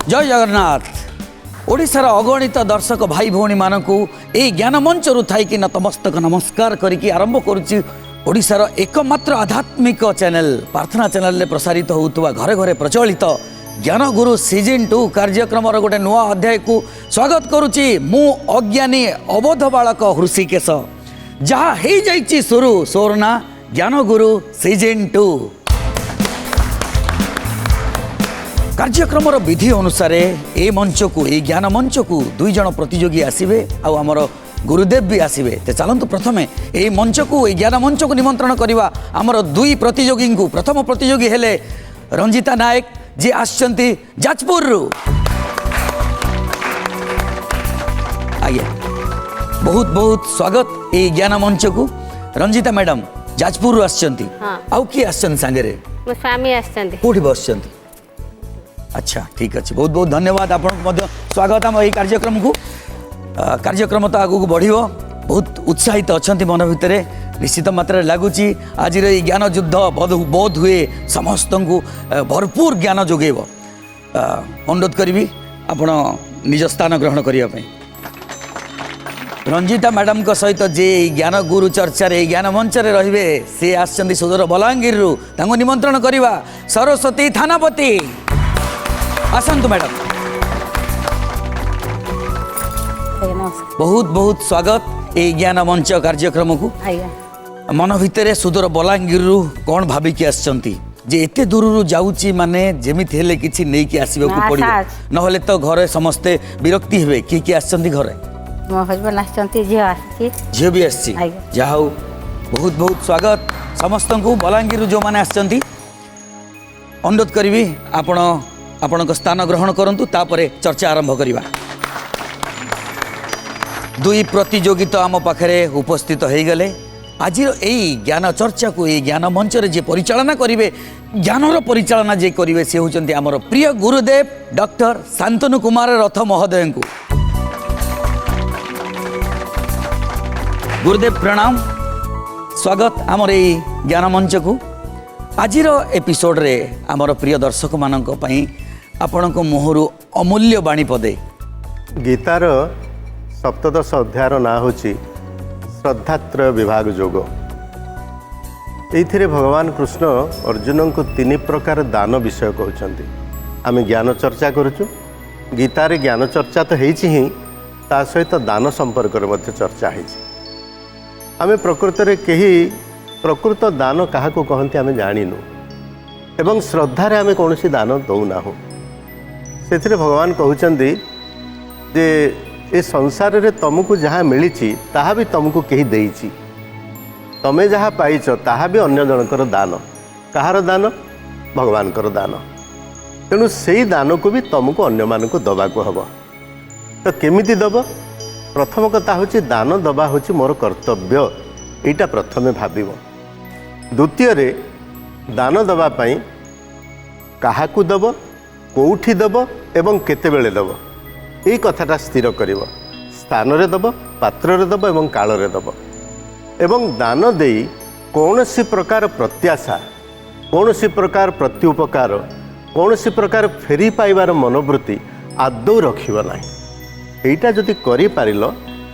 जय जगन्नाथ। ओडिशार अगणित दर्शक भाई भौणी मानकु ए ज्ञान मंचरु थाइकि नतमस्तक नमस्कार करिकि आरंभ करुछि ओडिशार एकमात्र आध्यात्मिक चैनल प्रार्थना चैनल रे प्रसारित होउतवा घरे घरे प्रचलित ज्ञान गुरु सीजन 2 कार्यक्रम गोटे नुआ अध्याय को स्वागत करुछि मु अज्ञानी अबोध बालक हृषिकेश जहा हे जाइछि शुरू सोरना ज्ञान गुरु सीजन 2 कार्यक्रम विधि अनुसार ए मंच को ए ज्ञान मंच को दुई जन प्रतियोगी आसवे आमर गुरुदेव भी आसवे। तो चलतु प्रथमे ए मंच को ए ज्ञान मंच को निमंत्रण करवा आमर दुई प्रतियोगी को। प्रथम प्रतियोगी हेले रंजिता नायक जी आसचंती जाजपुर आज्ञा बहुत बहुत स्वागत ए ज्ञान मंच को। रंजिता मैडम जाजपुर आसचंती आउ किए आसचंती सांगरे मो स्वामी आसचंती कोठी बसचंती। अच्छा ठीक अच्छे बहुत बहुत धन्यवाद आपको स्वागत आम यही कार्यक्रम को। कार्यक्रम तो आगू बढ़ो बहुत उत्साहित अच्छा मन भितर निश्चित मात्रा लगुच आज ज्ञान युद्ध बोध हुए समस्त को भरपूर ज्ञान जोगेब। अनुरोध करी आपण निज स्थान ग्रहण करने। रंजिता मैडम को सहित जे ज्ञान गुरु चर्चा ज्ञान मंच रे सी आसचंदी सुदूर बलांगीर निमंत्रण करवा सरस्वती थानापति आसंतु मैडम। बहुत बहुत स्वागत ए ज्ञान मंच कार्यक्रम को। मन भितर सुदूर बलांगीर कौन भाविकी आसचंती जे एते दूर जाऊची माने जेमिति हेले किछि नै कि आसीबा को पड़िबो नहले तो घरे समस्ते विरक्ति हेबे। कि आसचंती घरे मो हस्बैंड आसचंती झियो भी आसची जाहौ बहुत बहुत स्वागत समस्त को। बलांगीर जो माने आसचंती अनुरोध करी आपण स्थान ग्रहण करंतु तापरे चर्चा आरंभ करिवा। दुई प्रतियोगी तो आम पाखरे उपस्थित हो गले। आज यही ज्ञान चर्चा को ये ज्ञान मंच रे जे परिचालना करिवे ज्ञानर परिचालना जे करिवे से होचंती आमर प्रिय गुरुदेव डॉक्टर शांतनु कुमार रथ महोदय को। गुरुदेव प्रणाम स्वागत आमर यही ज्ञान मंच को। आज एपिसोड रे आमर प्रिय दर्शक मानक पई आपणक मुहरु अमूल्य बाणी पदे। गीतार सप्तदश अध्यायर ना होची श्रद्धात्रय विभाग जोग। एथिरे भगवान कृष्ण अर्जुन को तीन प्रकार दान विषय कहते। आम ज्ञान चर्चा करुचु गीतार ज्ञान चर्चा तो होती ही ता सहित दान संपर्क में चर्चा होती। आम प्रकृत में कहीं प्रकृत दान क्या कहते आम जाणीनु एवं श्रद्धार आम कौन दान दौना हो। से भगवान कहते जे ए संसार रे तुमको जहाँ मिली ताहा भी तुमको कहीं देइछि तमें जहाँ पाइछ ताहा भी अन्य जनकर दान। कहार दान भगवानकर दान। तेणु से दान को भी तुमको अन्य मान को दबा को हब। तो केमिति दब प्रथम कथा हूँ दान दबा हूँ मोर कर्तव्य यहाँ प्रथमे भाविब। द्वितीय रे दान दबा पाई काहाकू दब कौठी दब एवं केतेबेले दब यही कथाटा स्थिर करिब। स्थान रे दब पात्र रे दब एवं काल रे दब एवं दान देई कौनसी प्रकार प्रत्याशा कौनसी प्रकार प्रत्युपकार कौनसी प्रकार फेरी पाइबार मनोवृत्ति आदौ रखिब नाही। एटा जदि करि पारिलो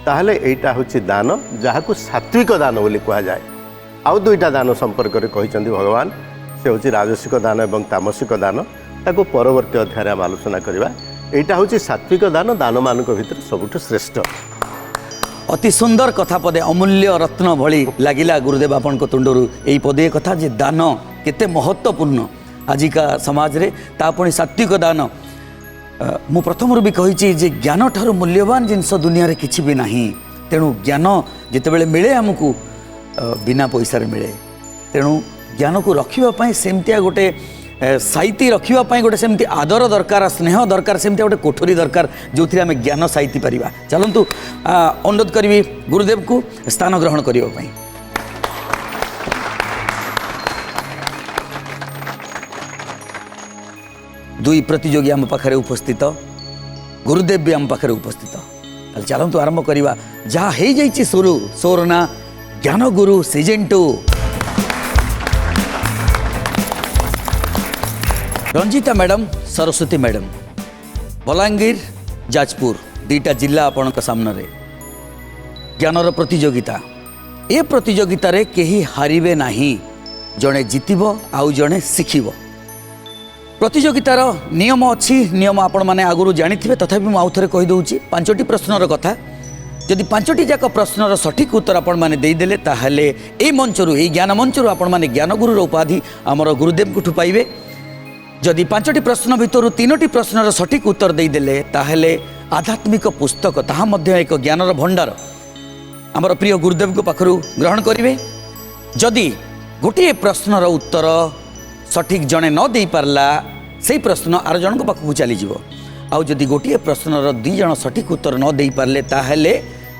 ताहले एटा होछि दान जहाकू सात्विक दान बोली कहा जाए। आउ दुईटा दान संपर्क में कहते भगवान से हूँ राजसिक दान एवं तामसिक दान ताको परवर्ती अध्याय आम आलोचना करवा। यहाँ हूँ सात्विक दान दान मान भर सबुठ श्रेष्ठ। अति सुंदर कथा पदे अमूल्य रत्न भली लगिला गुरुदेव आपण तुंडरू यही पदे कथा जे दान केते महत्वपूर्ण आजिका समाज रे तापणी सात्विक दान। मु प्रथम भी कही जे ज्ञान ठारू मूल्यवान जिनस दुनिया रे किछि भी नाही। तेणु ज्ञान जितेबेले मिले आमको बिना पैसा मिले। तेणु ज्ञान को रखिबा सेमतिया गोटे साइती रखिबा गोटे सेमती आदर दरकार स्नेह दरकार सेमती गोटे कोठरी दरकार जो थी आम ज्ञान साइती पारिबा। चलतु अनुरोध करी गुरुदेव को स्थान ग्रहण करने। दुई प्रतियोगी आम पाखे उपस्थित गुरुदेव भी आम पाखे उपस्थित। चलतु आरंभ करवा जहाँ हो जाइए शुरू सोरना ज्ञान गुरु season 2। Ranjita madam Saraswati madam Balangir Jajpur दुईटा जिला आपण सामने ज्ञानर प्रतियोगिता ए प्रतियोगिता रे केही हारिबे नाही जड़े जितब आउ जड़े शिखब प्रतियोगितार नियम अच्छी नियम आपण मैंने आगुरी जानी तथापि मुझे आउ थे कहीदे 5टी प्रश्नर कथा जदि 5टी जाक प्रश्नर सठिक उत्तर आपण मैंने देदेले ताहले ए मंचरू ए ज्ञान मंचरू आपण मैंने ज्ञानगुरुर उपाधि आमर गुरुदेव को पाइबे जदि 5टी प्रश्न भितर 3टी प्रश्नर सठिक उत्तर देदेले ताहले आध्यात्मिक पुस्तक ताहा मध्य एक ज्ञानर भंडार आमर प्रिय गुरुदेव को पाखरु ग्रहण करिवे जदि गोटे प्रश्नर उत्तर सठिक जड़े न दे पारला से प्रश्न आर जन को पाखक चली आउ जदि गोटे प्रश्नर 2 जन सठिक उत्तर न दे पारले ताहले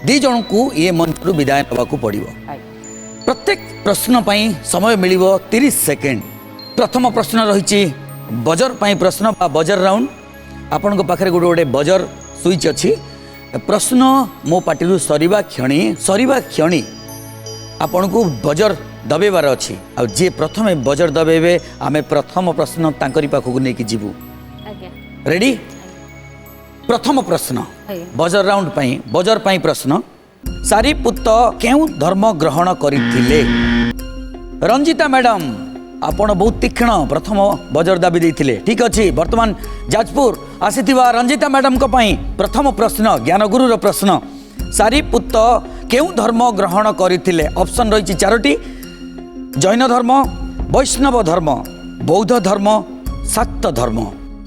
2 जन को ये मंचरू विदाय नवाकू पड़िबो। प्रत्येक प्रश्न पई समय मिलिबो 30 सेकेंड। प्रथम प्रश्न रही बजर पई प्रश्न बा बजर राउंड आपण को पाखरे गोटे बजर स्विच अच्छी प्रश्न मो पार्टी सरीबा क्षणी आपण को बजर दबेबार अच्छी आ जे प्रथम बजर दबेबे आमे प्रथम प्रश्न तांकरी पाखक नहीं जीवु। रेडी प्रथम प्रश्न बजर राउंड पई बजर पई प्रश्न सारीपुत्त केउ धर्म ग्रहण करिथिले? रंजिता मैडम आपण बहुत तीक्ष्ण प्रथम बजर दाबी देथिले ठीक अच्छी। वर्तमान जाजपुर आसीथिबा रंजिता मैडम को पई प्रथम प्रश्न ज्ञानगुरुर प्रश्न सारीपुत्त केउ धर्म ग्रहण करिथिले? ऑप्शन रही 4टी जैन धर्म वैष्णव धर्म बौद्ध धर्म शाक्त धर्म।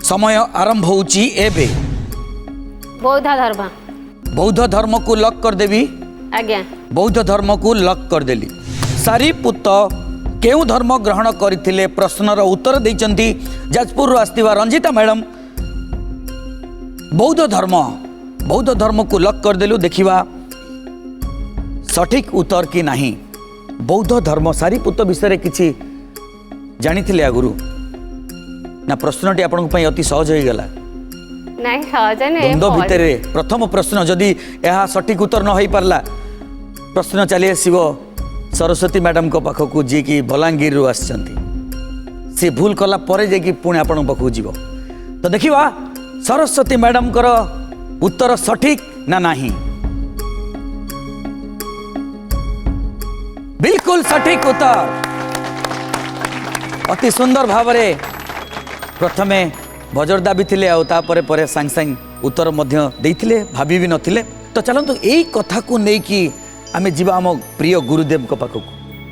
समय आरंभ होउची एबे। बौद्ध धर्म। बौद्ध धर्म को लॉक कर देवी। आज्ञा। बौद्ध धर्म को लॉक कर देली। सारीपुत्त केउ धर्म ग्रहण करिथिले प्रश्नर उत्तर दैचंती जाजपुर आस्तिवा रंजिता मैडम बौद्ध धर्म को लॉक कर देलु। देखिबा सठिक उत्तर कि नहीं। बौद्ध धर्म सारीपुत्त विषय किछि जानिथिले आगुरु ना? प्रश्नटी आपन पई अति सहज होई गेला नहीं सहज नहीं द्वंद्व भितर प्रथम प्रश्न जदि यह सठिक उत्तर न हो पारला प्रश्न चली आसो सरस्वती मैडम को पाखक जी कि बलांगीर आसचंती सी भूल कला परे जे कि पुणी आपण पाखक जीव। तो देखिबा सरस्वती मैडम कर उत्तर सठिक ना नहीं। बिल्कुल सठिक उत्तर अति सुंदर भावरे प्रथमे बजर दाबी थिले आ तापरे परे सांग सांग उत्तर मध्य देइथिले भाभी भी नथिले। तो चलंतु एई कथा को नै कि आमे जीवा हम प्रिय गुरुदेव को पाखक।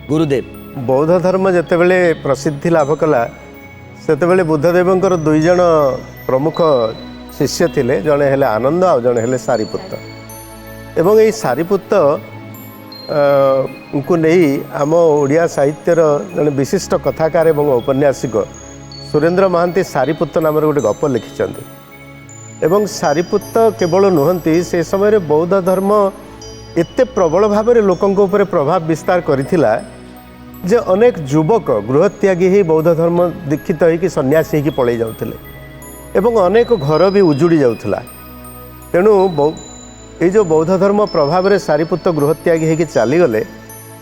गुरुदेव बौद्ध धर्म जेतेबेले प्रसिद्धि लाभ कला सेतेबेले बुद्धदेवंकर 2 जन प्रमुख शिष्य थिले जणे हेले आनंद आ जणे हेले सारीपुत्त एवं एई सारीपुत्त को नहीं आम ओडिया साहित्यर जड़े विशिष्ट कथाकार एवं औपन्यासिक सुरेंद्र महांती सारीपुत्त नाम गोटे गप लिखिं एवं सारीपुत्त केवल नुहंती से समय बौद्ध धर्म एते प्रबल भाव में लोकों ऊपर प्रभाव विस्तार करथिला जे अनेक युवक गृहत्यागी ही बौद्ध धर्म दीक्षित होकर सन्यासी होकर पलि जाउथिले एवं अनेक घर भी उजुड़ी जाउथिला। तेणु ये जो बौद्ध धर्म प्रभाव में सारीपुत्त गृहत्यागी होकर चलीगले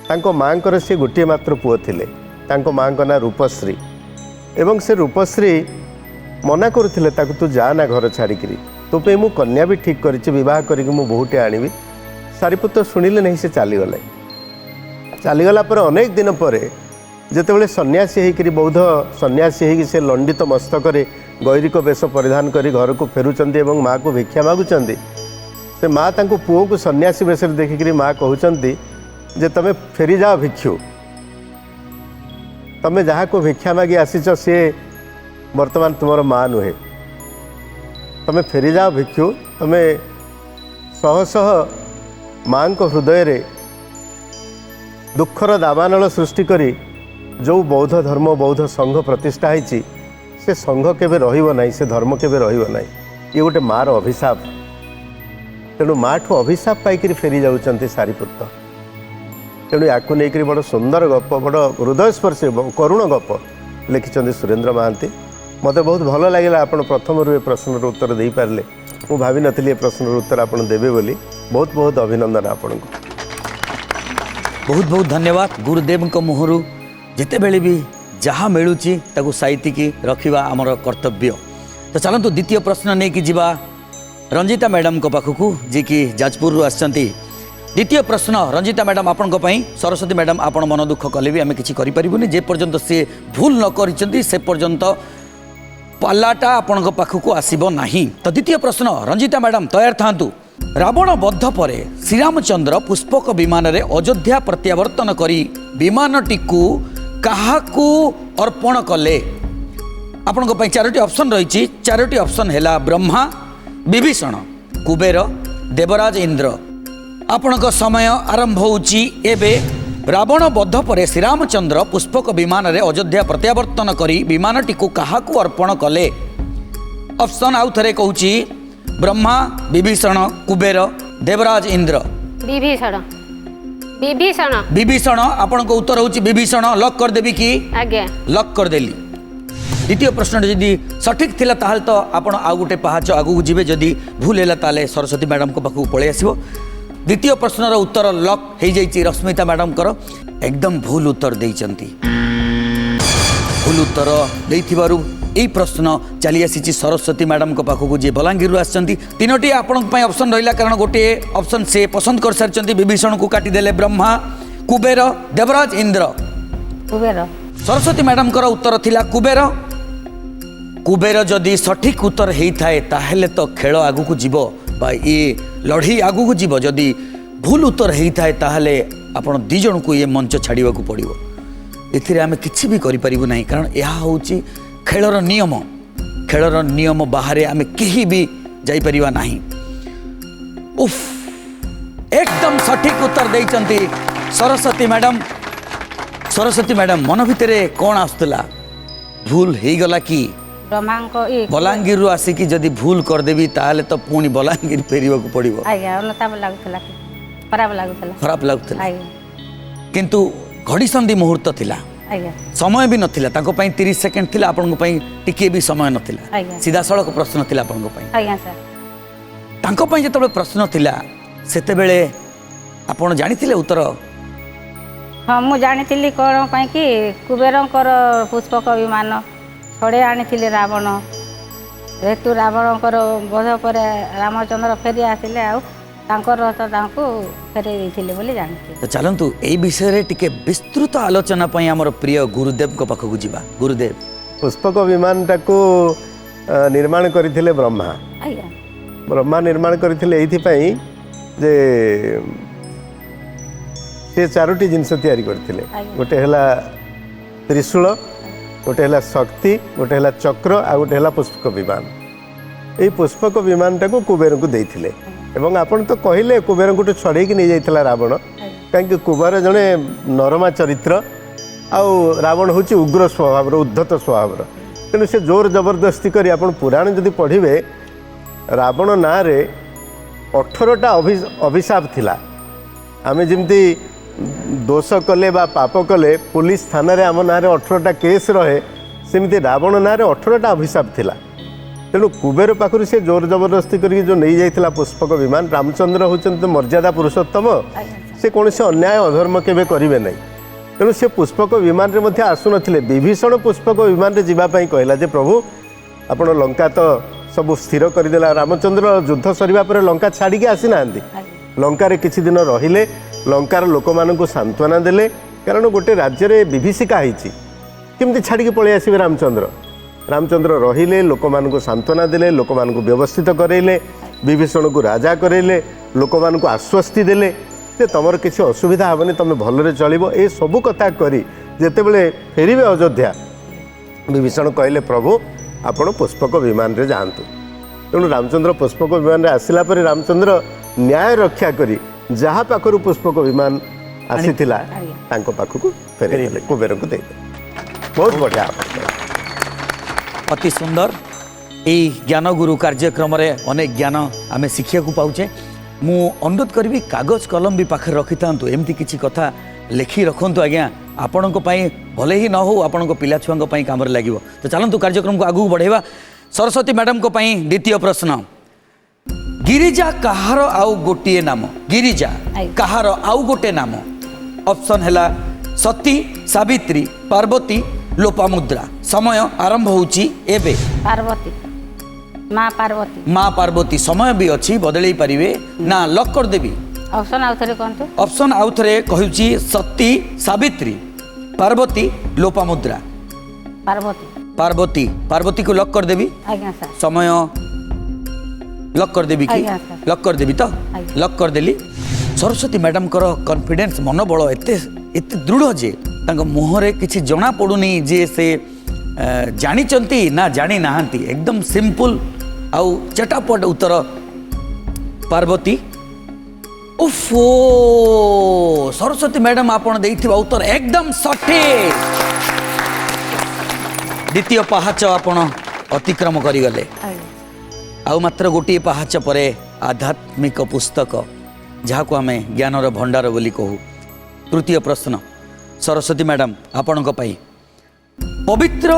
तांको माँकर सी गोटे मात्र पुओ थिले तांको माँ ना रूपश्री एवं से रूपश्री मना करुले तू जा ना घर छाड़िकी तो पे मु कन्या भी ठीक करी बह करके मु बहुटे आनिबी। सारीपुत्त शुणिले नहीं से चलीगले चलीगला पर अनेक दिन पर जितेबाला सन्यासी होकर बौद्ध सन्यासी होकर से लंडित मस्तक गैरिक वेश परिधान कर घर को फेरुंच एवं माँ को भिक्षा मागुंट से माँ तांको पुओ को सन्यासी वेश देखिक माँ कहते जे तमे फेरी जाओ भिक्षु तमे जहाँ को भिक्षा मागी आसीच सी वर्तमान तुमर माँ नुहे तमे फेरी जाओ भिक्षु तमे शह शह माँ को हृदय रे दुखर दावानल सृष्टि करी जो बौद्ध धर्म बौद्ध संघ प्रतिष्ठा होती से संघ केबे रहिबो नाही से धर्म केबे रहिबो नाही ये गोटे मार अभिशाप। तेणु माँ ठू अभिशाप पाइक फेरी जाऊँच सारीपुत्त। तेणु या बड़ सुंदर गप बड़ हृदयस्पर्शी करुण गप लिखिं सुरेंद्र महांती। मत बहुत भल लगे आप प्रथम ये प्रश्नर उत्तर दे पारे मु भावी नी प्रश्नर उत्तर आप देवे बोली बहुत बहुत अभिनंदन आपन को बहुत बहुत धन्यवाद। गुरुदेव मुहर जिते बेले भी जहाँ मिलूँ ताकू साइतिकी रखा आमर कर्तव्य तो चलतु द्वितीय प्रश्न नहीं कि जीवा रंजिता मैडम को पाखकू जी कि जाजपुर आसचंती। द्वितीय प्रश्न रंजिता मैडम आपण सरस्वती मैडम आपण मन दुख कले भी आम कि जे पर्यंत सी भूल न करिसेंती से पर्यंत पालाटा आपण पाखकू आसीबो नाही। तो द्वितीय प्रश्न रंजिता मैडम तैयार थांतु। रावण बद्ध पर श्रीरामचंद्र पुष्पक विमान रे अयोध्या प्रत्यावर्तन करी विमानटीकू काहाकू अर्पण कले। आपण चारोटी ऑप्शन रही। चारोटी ऑप्शन है ब्रह्मा, विभीषण, कुबेर, देवराज, इंद्र। आपण समय आरंभ होउची एबे। रावण बद्ध पर श्रीरामचंद्र पुष्पक विमान रे अयोध्या प्रत्यावर्तन करी विमानटीकू काहाकू अर्पण कले। ऑप्शन आउ थरे कहूची ब्रह्मा, विभीषण, कुबेर, देवराज, इंद्र। विभीषण विभीषण विभीषण आपण उत्तर होउची विभीषण। लॉक कर देबी कि? आज्ञा लॉक कर देली। द्वितीय प्रश्न जदि सठिक थिला ताहाल तो आपण आउ गोटे पहाच आगु जीवे, जदि भूल हैला ताले सरस्वती मैडम को पाखु पळे आसीबो। द्वितीय प्रश्नर उत्तर लॉक हो जाइए रश्मिता मैडम कर एकदम भूल उत्तर देइचंती। भूल उत्तर देइथिबारु यही प्रश्न चली आसी सरस्वती मैडम को पाखक जी बलांगीर आसचंती। तीनोटी आपण ऑप्शन रहिला कारण गोटे ऑप्शन से पसंद कर सारी विभीषण को काटिदेले ब्रह्मा, कुबेर, देवराज, इंद्र। कुबेर सरस्वती मैडम कर उत्तर थिला कुबेर। कुबेर जदि सठिक उत्तर होता है ताहले तो खेल आगु को जीव बा ये लड़ी आगु को जीव। जदि भूल उत्तर होता है ताहले आपण दी जन को ये मंच छाड़वा को पड़ो। एथिरे आमे किछि भी करि परिबु नाही कारण यह होउची खेलर नियम। खेलर नियम बाहर आमे केही भी जाई परिबा नाही। उफ एकदम सठिक उत्तर देइचंती सरस्वती मैडम। सरस्वती मैडम मन भितरे कौन आसुला? भूल हो गला कि? बलांगीर आसिकी जदि भूल करदेवी ताहले तो पुणी बलांगीर फेरिबा को पड़िबो। खराब लागुला किंतु घड़ी संधि मुहूर्त थिला, समय भी नथिला ताको पई 30 सेकंड थिला, आपन को पई टिके भी समय नथिला। सीधा सड़क प्रश्न थिला आपन को पई। ताको पई जतबे प्रश्न थिला सेते बेले आपन जानिथिले उत्तर? हाँ मु जानी कौन पाई कि कुबेरंकर पुष्पक विमान छड़े आनी रावण जेहेतु रावणकर बोध पर रामचंद्र फेरी आसिले रथ फेरे बोली जानी। तो चलतु यही विषय रे टिके विस्तृत आलोचना पई हमर प्रिय गुरुदेव को पाखक जीवा। गुरुदेव पुष्पक विमान टाको निर्माण करथिले ब्रह्मा। ब्रह्मा निर्माण करथिले एथि पई जे से चारोटी जिनस तैयारी करथिले। गोटे हला त्रिशूल, गोटे हला शक्ति, गोटे हला चक्र आ गोटे हला पुष्पक विमान। एई पुष्पक विमान टाको कुबेर को देइथिले एवं आपण तो कहले कुबेर को छड़े कि नहीं जाइथिला रावण। कहीं कुबेर जने नरमा चरित्र आउ रावण होची उग्र स्वभाव उद्धत स्वभाव। तेणु से जोर जबरदस्ती करी आपण पुराण जदि पढ़िबे रावण ना रे 18टा अभिशाप थिला। आमे जिमती दोष कले बा पाप कले पुलिस थाना रे आम ना 18टा केस रहे सेमती रावण ना 18टा अभिशाप थिला। तेणु कुबेर पाखु से जोर जबरदस्ती करके जो नहीं जाइथिला पुष्पक विमान। रामचंद्र होचंत मर्यादा पुरुषोत्तम, से कौन से अन्याय अधर्म केबे करिवे नहीं। तेणु से पुष्पक विमान रे मध्य आसु नथिले। विभीषण पुष्पक विमान रे जिबा पई कहला जे प्रभु आपण लंका तो सब स्थिर करदेला। रामचंद्र युद्ध सरिबा पर लंका छाड़ी के आसी नांदी। लंका रे किछि दिन रहिले, लंकार लोक मानकु सांत्वना देले कारण गोटे राज्य रे विभीषिका होईची केमती छाड़ी के पळे आसीबे रामचंद्र। रामचंद्र रहिले, लोक मानकु सांत्वना देले, लोक मानकु व्यवस्थित करैले, विभीषण को राजा करैले, लोक मानकु आश्वस्ति देले जे तमर किछि असुविधा हेबनी, तमे भलरे चलिबो। ए सब कथा करी जेतेबेले फेरिबे अयोध्या विभीषण कहले प्रभु आपण पुष्पक विमान रे जाआंतु। तेणु रामचंद्र पुष्पक विमान रे आसिला पर रामचंद्र न्याय रक्षा करी जहाँ पाखरु पुष्पक विमान आसीथिला तांको पाखकु फेरेले, कुबेर को देले। बहुत बढ़िया, अति सुंदर। यही ज्ञान गुरु कार्यक्रम रे अनेक ज्ञान आमे शिक्षा को पाउचे। मु अनुरोध करी कागज कलम भी पाखे रखि थांतु, एमती किछि कथा लिखि रखंतु आज्ञा, आपणक पई भले ही न हो आपणक पिला छुआंक पई काम रे लागिवो। तो चलंतु कार्यक्रम को आगु बढ़ेबा। सरस्वती मैडम को पई द्वितीय प्रश्न। गिरिजा कहार आउ गोटे नाम? गिरिजा कहार आउ गोटे नाम? ऑप्शन है सती, सावित्री, पार्वती, लोपामुद्रा। समय आरंभ होउची एबे। पार्वती ମା ପାର୍ବତୀ। ମା ପାର୍ବତୀ ସମୟ ବି ଅଛି ବଦଳେଇ ପାରିବେ ନା ଲକ୍ କରିଦେବି ଅପସନ୍ ଆଉ ଥରେ କୁହନ୍ତୁ। ଅପସନ୍ ଆଉ ଥରେ କହୁଛି ସତୀ ସାବିତ୍ରୀ ପାର୍ବତୀ ଲୋପାମୁଦ୍ରା ପାର୍ବତୀ। ପାର୍ବତୀ ପାର୍ବତୀକୁ ଲକ୍ କରିଦେବି ଆଜ୍ଞା ସାର୍। ସମୟ ଲକ୍ କରିଦେବି କି ଆଜ୍ଞା ସାର୍। ଲକ୍ କରିଦେବି ତ ଆଜ୍ଞା। ଲକ୍ କରିଦେଲି ସରସ୍ୱତୀ ମ୍ୟାଡ଼ାମଙ୍କର କନଫିଡେନ୍ସ ମନୋବଳ ଏତେ ଏତେ ଦୃଢ଼ ଯେ ତାଙ୍କ ମୁହଁରେ କିଛି ଜଣା ପଡ଼ୁନି ଯେ ସେ ଜାଣିଛନ୍ତି ନା ଜାଣି ନାହାନ୍ତି ଏକଦମ ସିମ୍ପଲ ଆଉ ଚଟାପଟ ଉତ୍ତର ପାର୍ବତୀ ଓଫୋ ସରସ୍ୱତୀ ମ୍ୟାଡ଼ାମ ଆପଣ ଦେଇଥିବା ଉତ୍ତର ଏକଦମ ସଠିକ ଦ୍ୱିତୀୟ ପାହାଚ ଆପଣ ଅତିକ୍ରମ କରିଗଲେ ଆଜ୍ଞା। ଆଉ ମାତ୍ର ଗୋଟିଏ ପାହାଚ ପରେ ଆଧ୍ୟାତ୍ମିକ ପୁସ୍ତକ ଯାହାକୁ ଆମେ ଜ୍ଞାନର ଭଣ୍ଡାର ବୋଲି କହୁ ତୃତୀୟ ପ୍ରଶ୍ନ ସରସ୍ୱତୀ ମ୍ୟାଡ଼ାମ ଆପଣଙ୍କ ପାଇଁ ପବିତ୍ର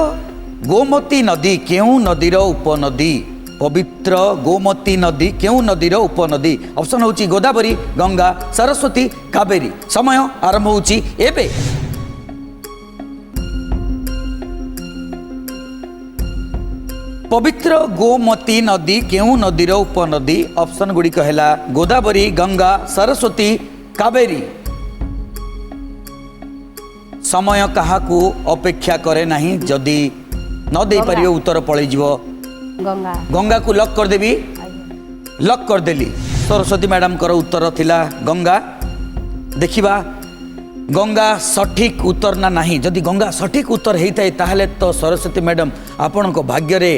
ଗୋମତୀ ନଦୀ କେଉଁ ନଦୀର ଉପନଦୀ ପବିତ୍ର ଗୋମତୀ ନଦୀ କେଉଁ ନଦୀର ଉପନଦୀ ଅପସନ୍ ହେଉଛି ଗୋଦାବରୀ ଗଙ୍ଗା ସରସ୍ୱତୀ କାବେରୀ ସମୟ ଆରମ୍ଭ ହେଉଛି ଏବେ पवित्र गोमती नदी केउं नदीर उपनदी ऑप्शन गुड़िक है गोदावरी गंगा सरस्वती कावेरी समय काहाकू अपेक्षा करे नहीं जदि न दे पारियो उत्तर पलैजिवो गंगा। गंगा को लॉक कर देबी आଜ୍ଞା। लॉक कर देली सरस्वती मैडम कर उत्तर थिला गंगा देखिबा गंगा सठिक उत्तर ना नहीं जदि गंगा सठिक उत्तर होता है ताहले तो सरस्वती मैडम आपण को भाग्य रे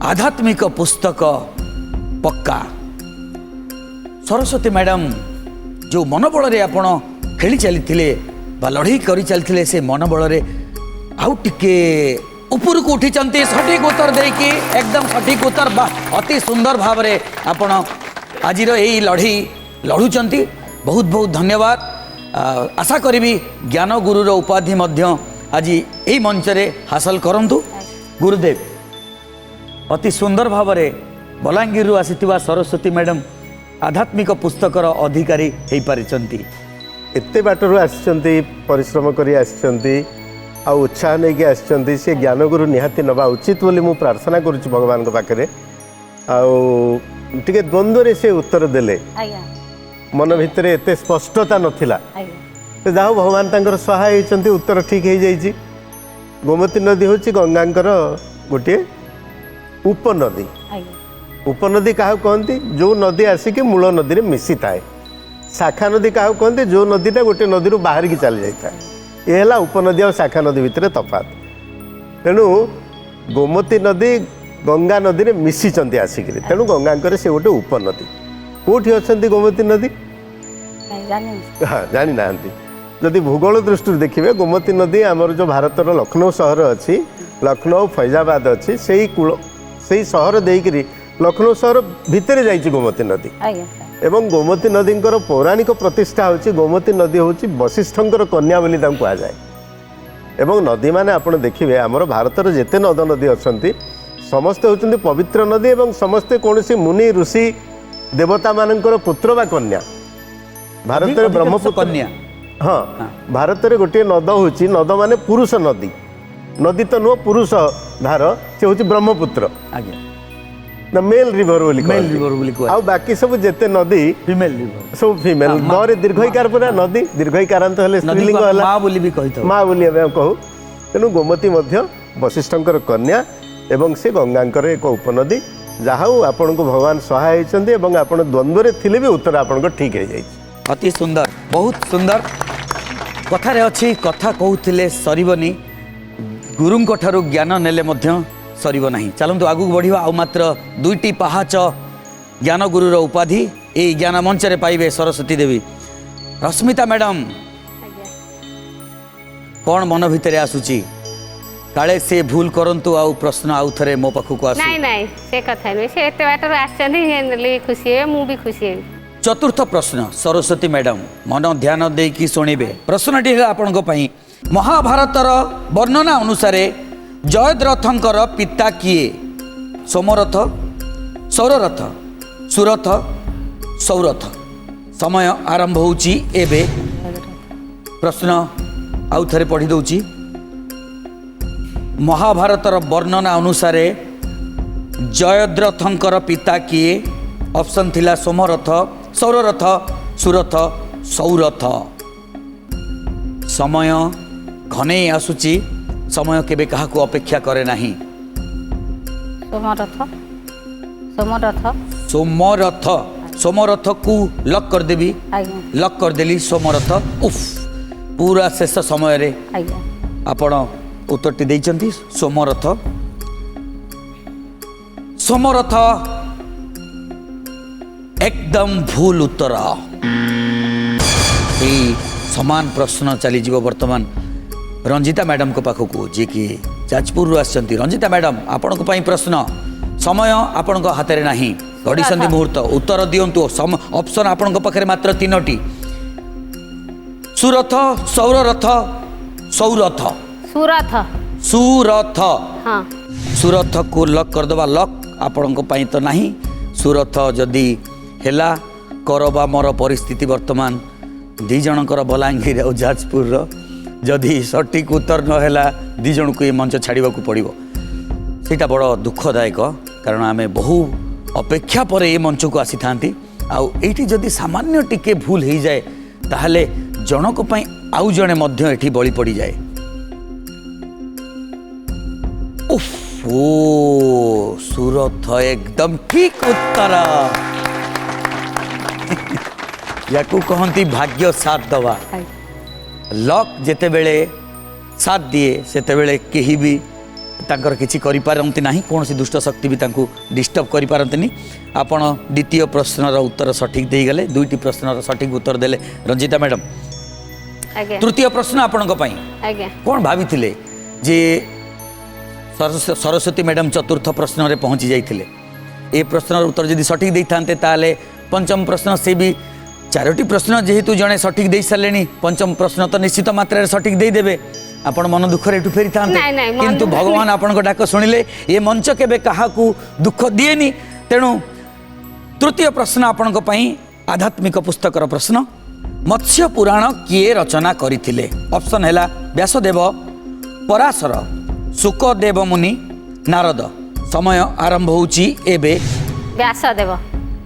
आध्यात्मिक पुस्तक पक्का सरस्वती मैडम जो मनोबल रे आपण खेली चली बा लड़ाई करी चलते से मनोबल रे आउ टिके ऊपर को उठी सठिक उत्तर देकी एकदम सठिक उत्तर बा अति सुंदर भाव रे आपण आज यही लड़ी लड़ुचंती बहुत बहुत धन्यवाद आशा करी ज्ञान गुरुर उपाधि मध्य आज यही मंच रे हासिल करंतु गुरुदेव अति सुंदर भाव रे बलांगीर आसीथिबा सरस्वती मैडम आध्यात्मिक पुस्तकर अधिकारी हो पारिचंती एते बाटरू आसिचंती परिश्रम करी आसिचंती आ उत्साह नहीं कि आसिचंती से ज्ञानगुरु निहाती नबा उचित बोली मु प्रार्थना करुच्ची भगवान को पाखरे टिके द्वंद्व रे से उत्तर देले आଜ୍ଞା। मन भितर एते स्पष्टता नथिला आଜ୍ଞା। जाओ भगवान तांकर सहाय होइचंती उत्तर ठीक हो जाइए गोमती नदी होची गंगांकर गोटे उपनदी आଜ୍ଞା। उपनदी क्या कहती जो नदी आसिक मूल नदी में मिसी थाए शाखा नदी क्या कहते जो नदीटा गोटे नदी बाहर की चली जाता है ये है उपनदी और शाखा नदी भितर तफात तेणु गोमती नदी गंगा नदी में मिशीचंती आसिक तेणु गंगांकर से गोटे उपनदी कौटी अच्छा गोमती नदी हाँ जानी ना जदि भूगोल दृष्टि देखिए गोमती नदी आमर जो भारतर लखनऊ सहर अच्छी लखनऊ फैजाबाद अच्छी से कूल से सहर देकरी लखनऊ सहर भितर जाइए गोमती नदी आଜ୍ଞା ସାର୍। एवं गोमती नदी पौराणिक प्रतिष्ठा होची गोमती नदी होची वशिष्ठंकर कन्या बोली कहुए एवं नदी माने आपण देखिए आमर भारतर जेते नद नदी अच्छी समस्ते होती पवित्र नदी एवं समस्ते कौन मुनि ऋषि देवता मानकर पुत्र बा कन्या भारत में ब्रह्मपुत्र कन्या हाँ भारत में गोटे नद होची नद माने पुरुष नदी नदी तो नुह पुरुष धार से होची ब्रह्मपुत्र आज्ञा ना मेल रिवर बोली मेल रिवर बोली आ बाकी सब जेते नदी फीमेल रिवर सब फीमेल नरे दीर्घईकार पूरा नदी दीर्घईकारांत हेले स्त्रीलिंग हला माँ बोली भी कही माँ बोली आम कहू तेणु गोमती मध्य वशिष्ठंकर कन्या एवं से गंगांकर एक उपनदी जहाँ आपण को भगवान सहाय होती आपण द्वंद्व थिले भी उत्तर आपण को ठीक हो जाए अति सुंदर बहुत सुंदर कथारे अच्छी कथा कहते सरबनी गुरुंक ठारू ज्ञान नेले मध्य सरब नहीं चलतु आगू बढ़िया आउ मात्र दुईटी पहाच ज्ञान गुरुर उपाधि यही ज्ञान मंच रे पाइबे सरस्वती देवी रश्मिता मैडम कौन मन भितर आसुची काले से भूल करंतु आउ प्रश्न आउ थरे मो पाखु आसु ନାଇଁ ନାଇଁ ସେ କଥା ନୁହେଁ ସେ ଏତେ ବାଟରୁ ଆସିଛନ୍ତି ଖୁସି ହେବେ ମୁଁ ବି ଖୁସି ହେବି चतुर्थ प्रश्न सरस्वती मैडम मन ध्यान देकी शुणिबे प्रश्नटी है आपनको पई महाभारतर वर्णना अनुसार जयद्रथंकर पिता किए सोमरथ सौररथ सुरथ सौरथ समय आरंभ होची एबे प्रश्न आउ थरे पढ़ी दउची महाभारतर वर्णना अनुसार जयद्रथंकर पिता किए ऑप्शन थिला सोमरथ सौररथ सुरथ सौरथ समय घने आसुची समय केबे काहाकू अपेक्षा करे नाही सोमरथ सोमरथ सोमरथ सोमरथ को लक कर देबी आज्ञा लक कर देली सोमरथ उफ पूरा शेष समय रे आज्ञा आपण उत्तरटी देइचंती सोमरथ सोमरथ एकदम भूल उत्तर यही समान प्रश्न चली जीव वर्तमान रंजिता मैडम को पाखक जी कि जाजपुर आसछंती रंजिता मैडम आपण को पई प्रश्न समय आपण को हाथ में नाही घड़ी संधि मुहूर्त उत्तर दियंतु ऑप्शन आपण को पाखरे मात्र 3टी सुरथ सौररथ सौरथ सुरथ सुरथ हाँ सुरथ को लक करदबा लक आपण को पई तो नाही सुरथ जदि हेला करबा मोर परिस्थिति वर्तमान दी जनकर बलांगीर और जाजपुर जदि सठिक उत्तर न हेला दी जन को ये मंच छाड़ा पड़ो सीटा बड़ दुखदायक कारण आम बहु अपेक्षा पर ये मंच को आसी था आईटी जदि सामान्य टिके भूल हो जाए ताहले जनक पई आउ जणे मध्य एठी बळी पड़ी जाए उफ ओ सुरथ एकदम ठीक उत्तर या कहती भाग्य साथ दवा लक जेते बेले साथ दिए सेते बेले केही भी तांकर किछि करि पारंती नाही कोनसी दुष्ट शक्ति भी तांकु डिस्टर्ब करि पारंतनी आपण द्वितीय प्रश्नर उत्तर सठिक देई गले दुईटी प्रश्नर सठिक उत्तर देले रंजिता मैडम आज्ञा तृतीय प्रश्न आपणक पई आज्ञा कोन भाबिथिले जे सरस्वती मैडम चतुर्थ प्रश्न रे पहुंची जाइथिले ए प्रश्नर उत्तर जदि सठिक देई थांते ताले पंचम प्रश्न से भी 4टी प्रश्न जेहेतु जड़े सठिक दे सारे पंचम प्रश्न तो निश्चित मात्रा सठिक दे देबे आपण मन दुख रे फेरी था नाଇଁ, नाଇଁ, मन किंतु दुख भगवान आपण को डाक शुणिले ये मंच केबे काहाकू दुख दिएनी तेणु तृतीय प्रश्न आपण को पई आध्यात्मिक पुस्तकर प्रश्न मत्स्य पुराण किए रचना करथिले ऑप्शन हैला व्यासदेव पराशर शुकदेव मुनि नारद समय आरंभ होची एबे व्यासदेव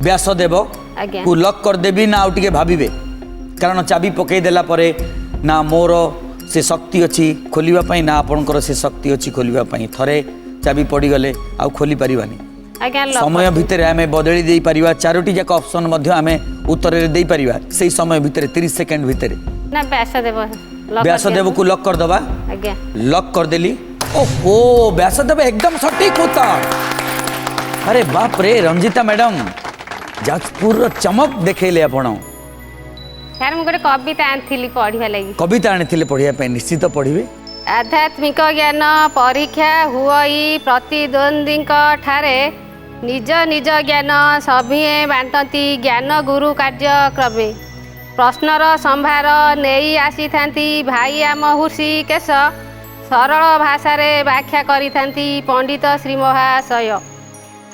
व्यासदेव आज्ञा को लक कर देबी ना आउटिके भाबिबे कारण चाबी पकई देला परे ना मोर से शक्ति अच्छी खोलिबा पई ना आपणकर से शक्ति अच्छी खोलिबा पई थरे चाबी पड़ी गले आ खोली परिबानी आज्ञा समय भितर आमे बदली दे परिबा 4टी जाक ऑप्शन मध्य आमे उत्तर रे दे परिबा सेही समय भितर 30 सेकंड भितर ना व्यासदेव व्यासदेव को लक कर दबा आज्ञा लक कर देली ओहो व्यासदेव एकदम सटीक उत्तर अरे बाप रे रंजिता मैडम जाजपुर चमक देखैले आपण यार मुझे कविता आनी पढ़ा लगी कविता आनी पढ़िया निश्चित पढ़िबे आध्यात्मिक ज्ञान परीक्षा हुई प्रतिद्वंदी ठारे निज निज ज्ञान सभिए बांटती ज्ञान गुरु कार्यक्रमे प्रश्नर संभार नहीं आसी थांती भाई आम हृषिकेश सरल भाषा व्याख्या करी थांती पंडित श्री महाशय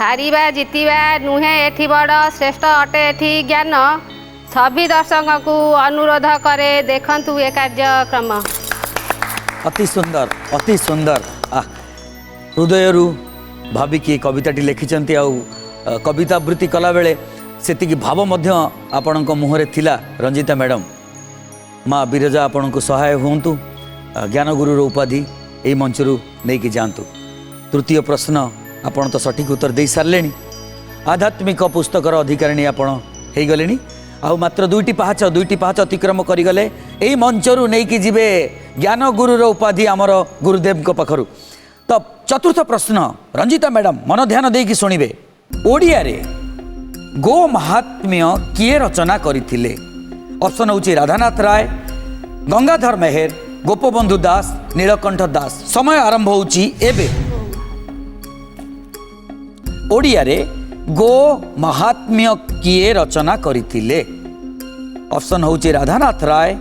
हारिबा जितिबा नुहे एठी बड़ श्रेष्ठ अटे एठी ज्ञान सभी दर्शक को अनुरोध करे देखंतु ए कार्यक्रम अति सुंदर हृदय भाविकी कविताटी लिखिंट कविता आवृत्ति कला बेले सेतिकी भाव मध्य आपणक मुहरे थिला रंजिता मैडम माँ बिरजा आपण को सहाय हुंतु ज्ञानगुरुर उपाधि यही मंचरू नहीं जातु तृतीय प्रश्न आपण तो सठिक उत्तर दे सारे आध्यात्मिक पुस्तकर अधिकारिणी आपण हो गले आउ मात्र 2टी पाहाच अतिक्रम करगले यही मंचरू नहीं जीवे ज्ञान गुरुर उपाधि आमर गुरुदेव पाखर तो चतुर्थ प्रश्न रंजिता मैडम मन ध्यान देकी शुणिबे ओडिया रे गो महात्म्य किए रचना करथिले ऑप्शन होची राधानाथ राय गंगाधर मेहर गोपबंधु दास नीलकंठ दास समय आरंभ होची एबे ओडिया रे गो महात्म्य किए रचना करथिले ऑप्शन होची राधानाथ राय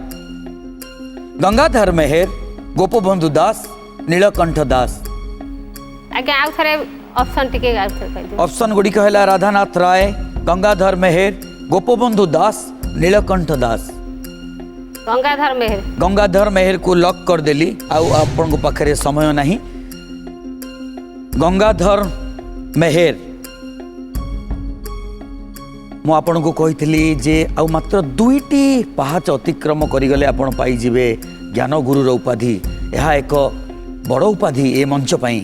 गंगाधर मेहर गोपबंधु दास नीलकंठ दास आगे आउ थरे ऑप्शन टिके आउ थरे कहि दियो ऑप्शन गुडी कहला राधानाथ राय गंगाधर मेहर गोपबंधु दास नीलकंठ दास गंगाधर मेहर को लॉक कर देली आउ आपण को पाखरे समय नहीं गंगाधर मेहेर मु आपण को कही जे आ मात्र 2टी पाहाच अतिक्रम करिगले आपण पाइजिबे ज्ञान गुरुर उपाधि। यह एक बड़ उपाधि ए मंच पाई।